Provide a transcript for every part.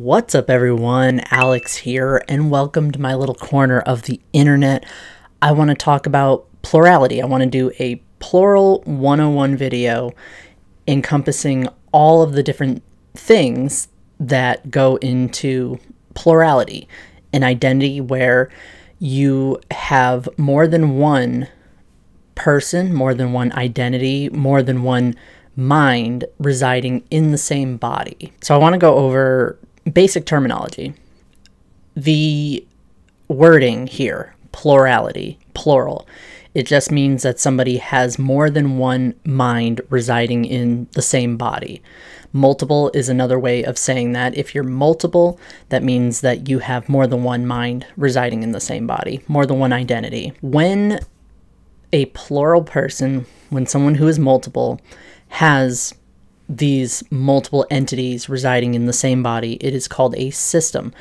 What's up everyone, Alex here, and welcome to my little corner of the internet. I want to talk about plurality. I want to do a plural 101 video encompassing all of the different things that go into plurality, an identity where you have more than one person, more than one identity, more than one mind residing in the same body. So I want to go over basic terminology. The wording here, plurality, plural, it just means that somebody has more than one mind residing in the same body. Multiple is another way of saying that. If you're multiple, that means that you have more than one mind residing in the same body, more than one identity. When a plural person, when someone who is multiple has these multiple entities residing in the same body, it is called a system.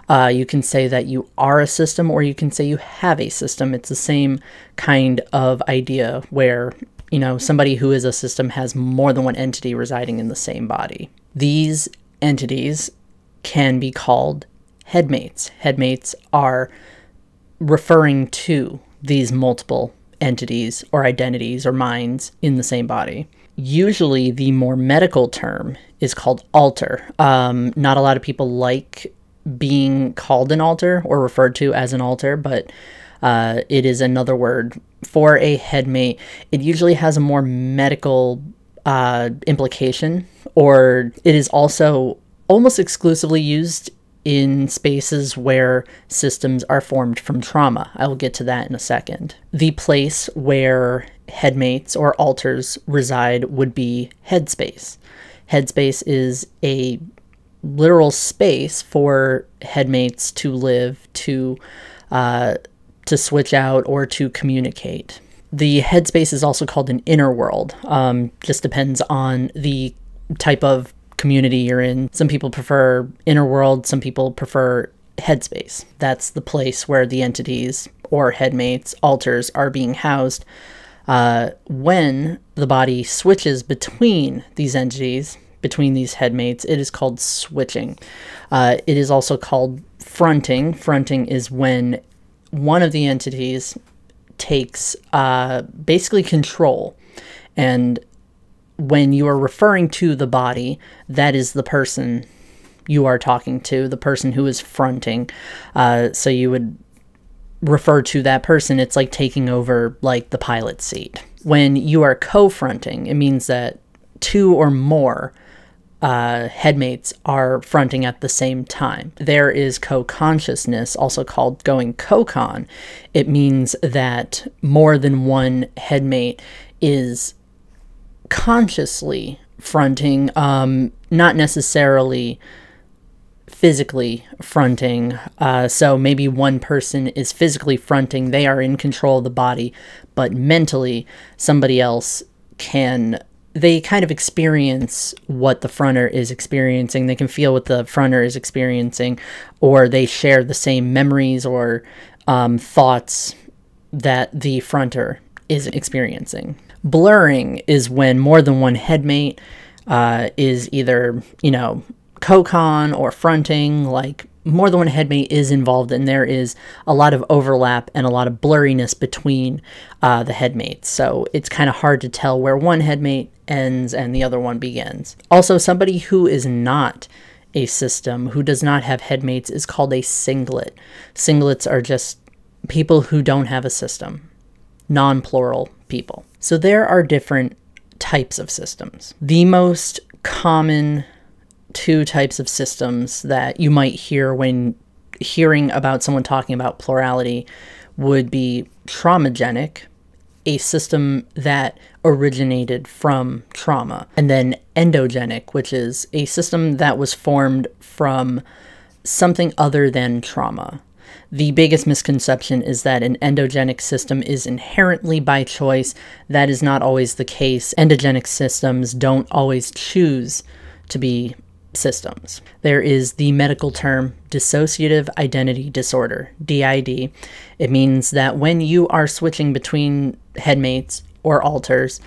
You can say that you are a system, or you can say you have a system. It's the same kind of idea where, you know, somebody who is a system has more than one entity residing in the same body. These entities can be called headmates. Headmates are referring to these multiple entities or identities or minds in the same body. Usually the more medical term is called alter. Not a lot of people like being called an alter or referred to as an alter, but it is another word for a headmate. It usually has a more medical implication, or it is also almost exclusively used in spaces where systems are formed from trauma. I will get to that in a second. The place where headmates or alters reside would be headspace. Headspace is a literal space for headmates to live, to switch out, or to communicate. The headspace is also called an inner world. Just depends on the type of community you're in. Some people prefer inner world, some people prefer headspace. That's the place where the entities or headmates, alters, are being housed. When the body switches between these entities, between these headmates, it is called switching. It is also called fronting. Fronting is when one of the entities takes basically control, and when you are referring to the body, that is the person you are talking to, the person who is fronting. So you would refer to that person. It's like taking over like the pilot seat. When you are co-fronting, it means that two or more headmates are fronting at the same time. There is co-consciousness, also called going co-con. It means that more than one headmate is consciously fronting, not necessarily physically fronting. So maybe one person is physically fronting, they are in control of the body, but mentally somebody else they kind of experience what the fronter is experiencing. They can feel what the fronter is experiencing, or they share the same memories or thoughts that the fronter is experiencing. Blurring is when more than one headmate is either, co-con or fronting, like more than one headmate is involved, and there is a lot of overlap and a lot of blurriness between the headmates. So it's kind of hard to tell where one headmate ends and the other one begins. Also, somebody who is not a system, who does not have headmates, is called a singlet. Singlets are just people who don't have a system, non-plural people. So there are different types of systems. The most common two types of systems that you might hear when hearing about someone talking about plurality would be traumagenic, a system that originated from trauma, and then endogenic, which is a system that was formed from something other than trauma. The biggest misconception is that an endogenic system is inherently by choice. That is not always the case. Endogenic systems don't always choose to be systems. There is the medical term dissociative identity disorder, DID. It means that when you are switching between headmates or alters,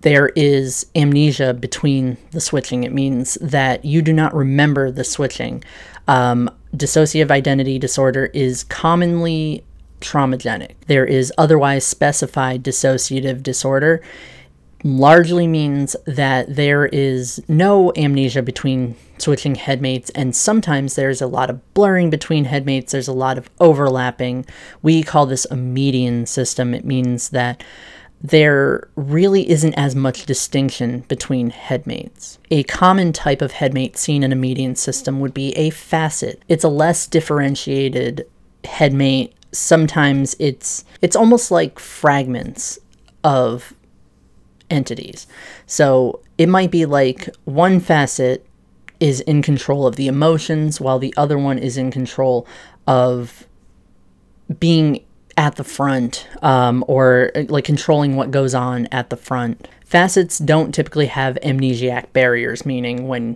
there is amnesia between the switching. It means that you do not remember the switching. Dissociative identity disorder is commonly traumagenic. There is otherwise specified dissociative disorder. Largely means that there is no amnesia between switching headmates, and sometimes there's a lot of blurring between headmates. There's a lot of overlapping. We call this a median system. It means that there really isn't as much distinction between headmates. A common type of headmate seen in a median system would be a facet. It's a less differentiated headmate. Sometimes it's almost like fragments of entities. So it might be like one facet is in control of the emotions while the other one is in control of being at the front, or like controlling what goes on at the front. Facets don't typically have amnesiac barriers, meaning when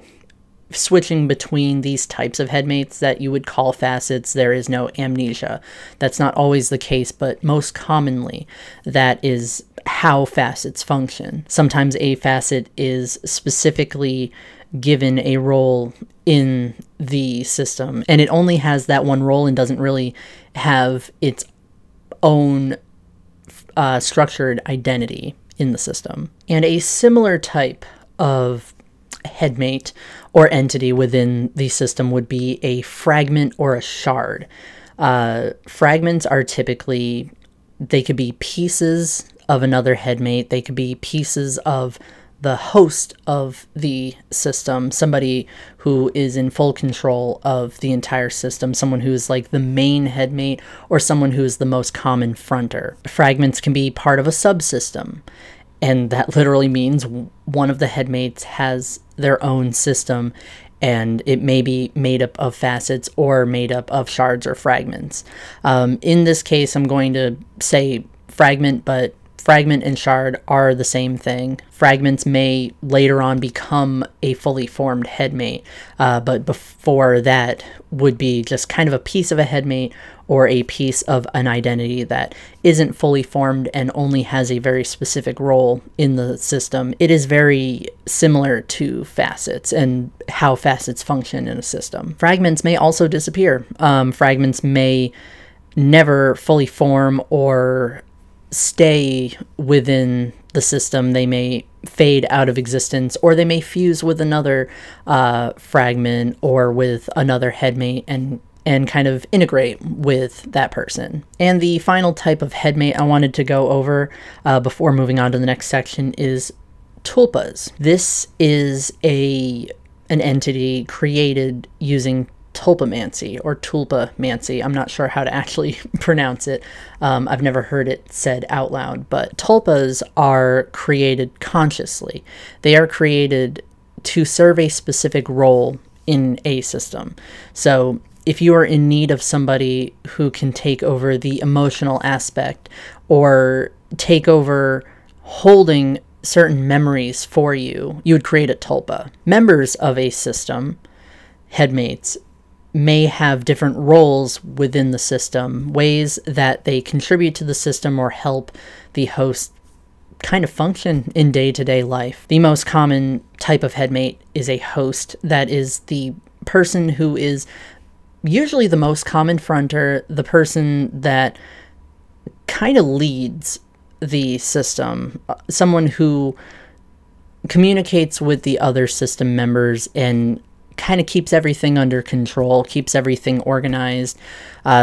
switching between these types of headmates that you would call facets, there is no amnesia. That's not always the case, but most commonly that is how facets function. Sometimes a facet is specifically given a role in the system, and it only has that one role and doesn't really have its own structured identity in the system. And a similar type of headmate or entity within the system would be a fragment or a shard. Fragments are typically, they could be pieces of another headmate, they could be pieces of the host of the system, somebody who is in full control of the entire system, someone who is like the main headmate, or someone who is the most common fronter. Fragments can be part of a subsystem, and that literally means one of the headmates has their own system, and it may be made up of facets or made up of shards or fragments. In this case, I'm going to say fragment, but fragment and shard are the same thing. Fragments may later on become a fully formed headmate, but before that would be just kind of a piece of a headmate or a piece of an identity that isn't fully formed and only has a very specific role in the system. It is very similar to facets and how facets function in a system. Fragments may also disappear. Fragments may never fully form or stay within the system. They may fade out of existence, or they may fuse with another fragment or with another headmate and kind of integrate with that person. And the final type of headmate I wanted to go over before moving on to the next section is tulpas. This is an entity created using tulpamancy or tulpamancy. I'm not sure how to actually pronounce it. I've never heard it said out loud, but tulpas are created consciously. They are created to serve a specific role in a system. So if you are in need of somebody who can take over the emotional aspect or take over holding certain memories for you, you would create a tulpa. Members of a system, headmates, may have different roles within the system, ways that they contribute to the system or help the host kind of function in day-to-day life. The most common type of headmate is a host. That is the person who is usually the most common fronter, the person that kind of leads the system, someone who communicates with the other system members and kind of keeps everything under control, keeps everything organized.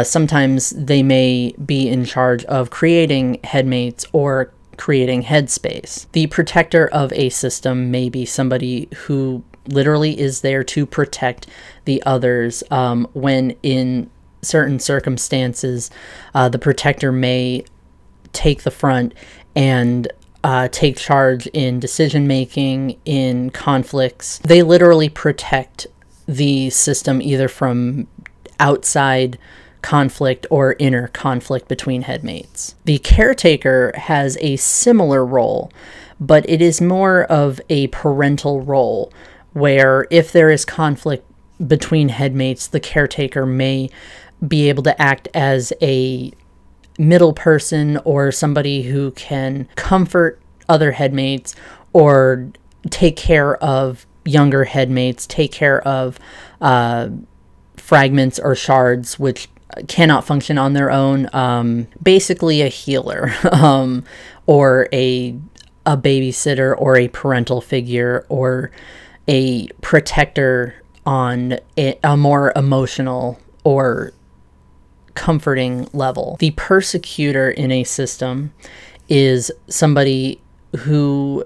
Sometimes they may be in charge of creating headmates or creating headspace. The protector of a system may be somebody who literally is there to protect the others. When in certain circumstances, the protector may take the front and take charge in decision-making, in conflicts. They literally protect the system either from outside conflict or inner conflict between headmates. The caretaker has a similar role, but it is more of a parental role, where if there is conflict between headmates, the caretaker may be able to act as a middle person or somebody who can comfort other headmates or take care of younger headmates, take care of fragments or shards which cannot function on their own. Basically a healer, or a babysitter, or a parental figure, or a protector on a more emotional or comforting level. The persecutor in a system is somebody who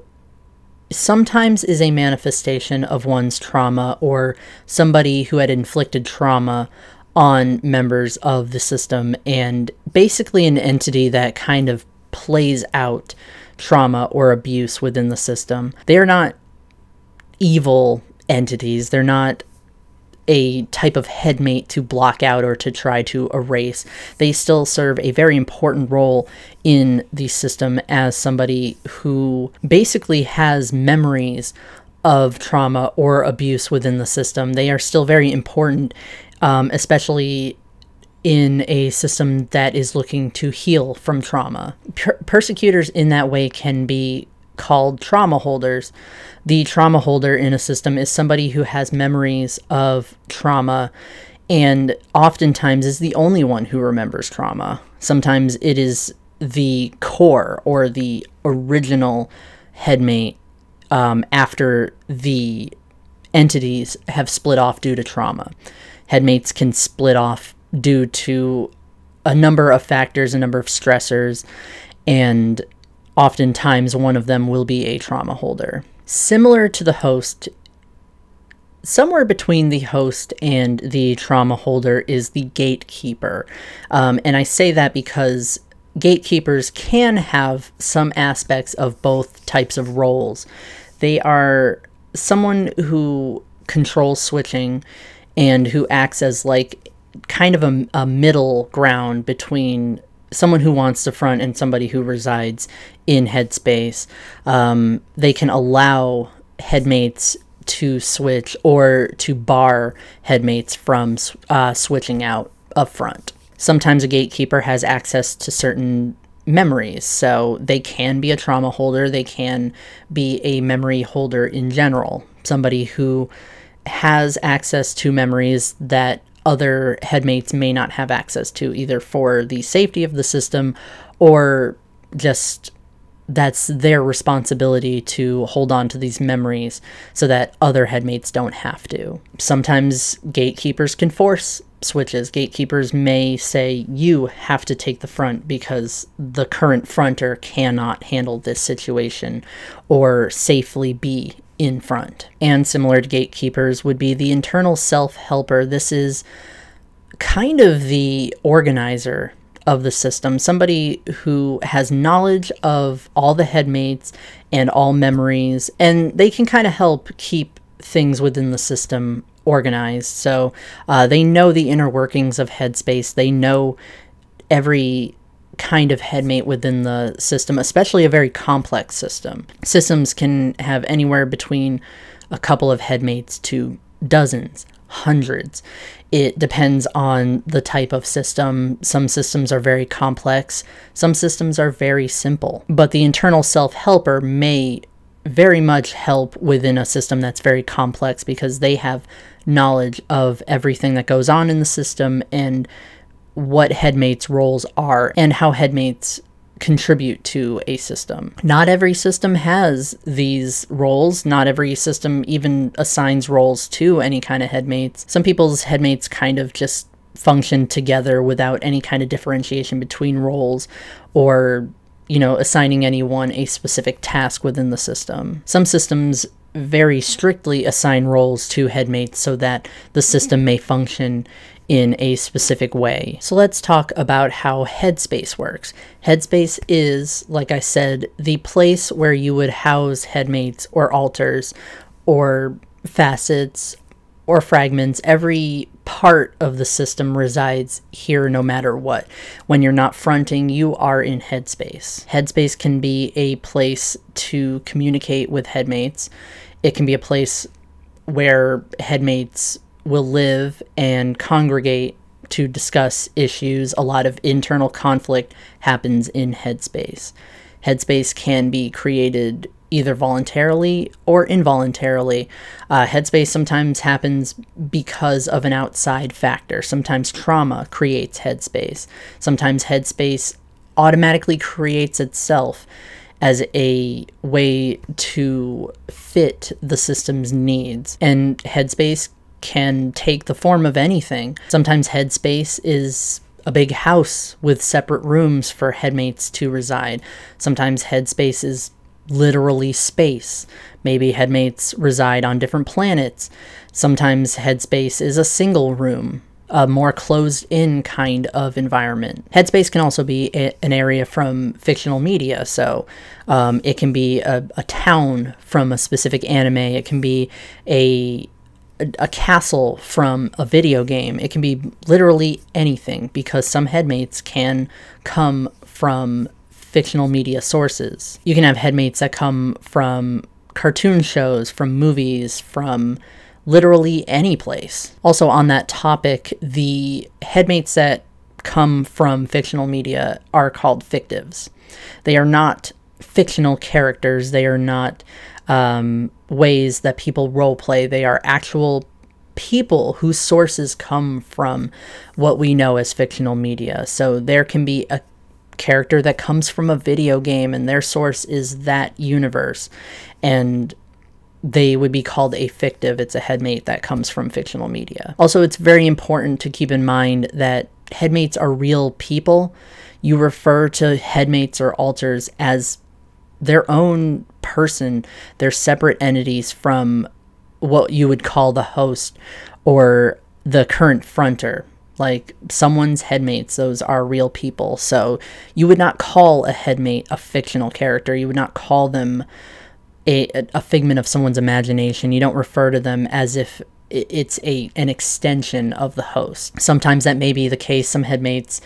sometimes is a manifestation of one's trauma, or somebody who had inflicted trauma on members of the system, and basically an entity that kind of plays out trauma or abuse within the system. They are not evil entities. They're not a type of headmate to block out or to try to erase. They still serve a very important role in the system as somebody who basically has memories of trauma or abuse within the system. They are still very important, especially in a system that is looking to heal from trauma. Persecutors in that way can be called trauma holders. The trauma holder in a system is somebody who has memories of trauma, and oftentimes is the only one who remembers trauma. Sometimes it is the core or the original headmate after the entities have split off due to trauma. Headmates can split off due to a number of factors, a number of stressors, and oftentimes one of them will be a trauma holder. Similar to the host, somewhere between the host and the trauma holder is the gatekeeper. And I say that because gatekeepers can have some aspects of both types of roles. They are someone who controls switching and who acts as like kind of a middle ground between someone who wants to front and somebody who resides in headspace. They can allow headmates to switch or to bar headmates from switching out up front. Sometimes a gatekeeper has access to certain memories, so they can be a trauma holder, they can be a memory holder in general. Somebody who has access to memories that other headmates may not have access to, either for the safety of the system or just that's their responsibility to hold on to these memories so that other headmates don't have to. Sometimes gatekeepers can force switches. Gatekeepers may say, you have to take the front because the current fronter cannot handle this situation or safely be in front. And similar to gatekeepers would be the internal self-helper. This is kind of the organizer of the system, somebody who has knowledge of all the headmates and all memories, and they can kind of help keep things within the system organized. So they know the inner workings of headspace. They know every kind of headmate within the system, especially a very complex system. Systems can have anywhere between a couple of headmates to dozens, hundreds. It depends on the type of system. Some systems are very complex, some systems are very simple, but the internal self-helper may very much help within a system that's very complex because they have knowledge of everything that goes on in the system and what headmates' roles are and how headmates contribute to a system. Not every system has these roles. Not every system even assigns roles to any kind of headmates. Some people's headmates kind of just function together without any kind of differentiation between roles or, you know, assigning anyone a specific task within the system. Some systems very strictly assign roles to headmates so that the system may function in a specific way. So let's talk about how headspace works. Headspace is, like I said, the place where you would house headmates or alters or facets or fragments. Every part of the system resides here no matter what. When you're not fronting, you are in headspace. Headspace can be a place to communicate with headmates. It can be a place where headmates will live and congregate to discuss issues. A lot of internal conflict happens in headspace. Headspace can be created either voluntarily or involuntarily. Headspace sometimes happens because of an outside factor. Sometimes trauma creates headspace. Sometimes headspace automatically creates itself as a way to fit the system's needs. And headspace can take the form of anything. Sometimes headspace is a big house with separate rooms for headmates to reside. Sometimes headspace is literally space. Maybe headmates reside on different planets. Sometimes headspace is a single room, a more closed-in kind of environment. Headspace can also be an area from fictional media, so it can be a town from a specific anime. It can be a castle from a video game. It can be literally anything, because some headmates can come from fictional media sources. You can have headmates that come from cartoon shows, from movies, from literally any place. Also on that topic, the headmates that come from fictional media are called fictives. They are not fictional characters. They are not ways that people roleplay. They are actual people whose sources come from what we know as fictional media. So there can be a character that comes from a video game and their source is that universe, and they would be called a fictive. It's a headmate that comes from fictional media. Also, it's very important to keep in mind that headmates are real people. You refer to headmates or alters as their own person. They're separate entities from what you would call the host or the current fronter. Like someone's headmates, those are real people. So you would not call a headmate a fictional character. You would not call them a figment of someone's imagination. You don't refer to them as if it's an extension of the host. Sometimes that may be the case. Some headmates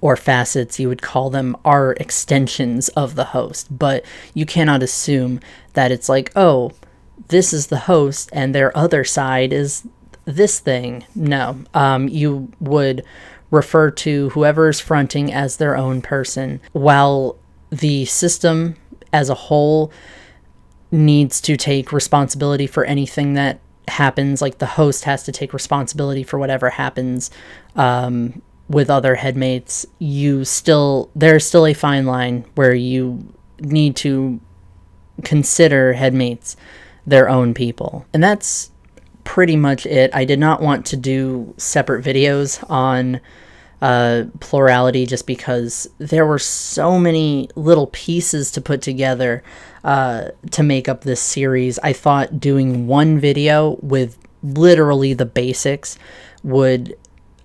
or facets, you would call them, are extensions of the host, but you cannot assume that it's like, oh, this is the host and their other side is this thing. No, you would refer to whoever's fronting as their own person, while the system as a whole needs to take responsibility for anything that happens. Like the host has to take responsibility for whatever happens with other headmates. There's still a fine line where you need to consider headmates their own people. And that's pretty much it. I did not want to do separate videos on plurality just because there were so many little pieces to put together to make up this series. I thought doing one video with literally the basics would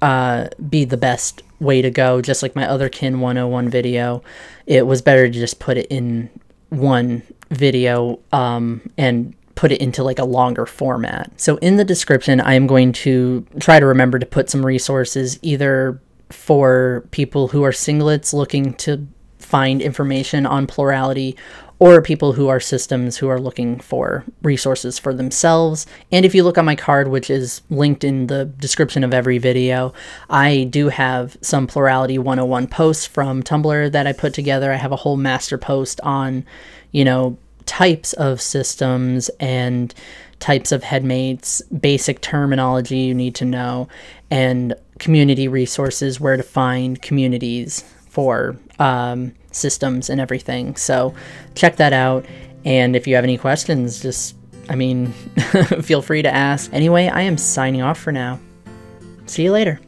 be the best way to go, just like my other Kin 101 video. It was better to just put it in one video and put it into like a longer format. So in the description, I am going to try to remember to put some resources, either for people who are singlets looking to find information on plurality, or people who are systems who are looking for resources for themselves. And if you look on my card, which is linked in the description of every video, I do have some Plurality 101 posts from Tumblr that I put together. I have a whole master post on, you know, types of systems and types of headmates, basic terminology you need to know, and community resources, where to find communities for systems and everything. So check that out. And if you have any questions, just, feel free to ask. Anyway, I am signing off for now. See you later.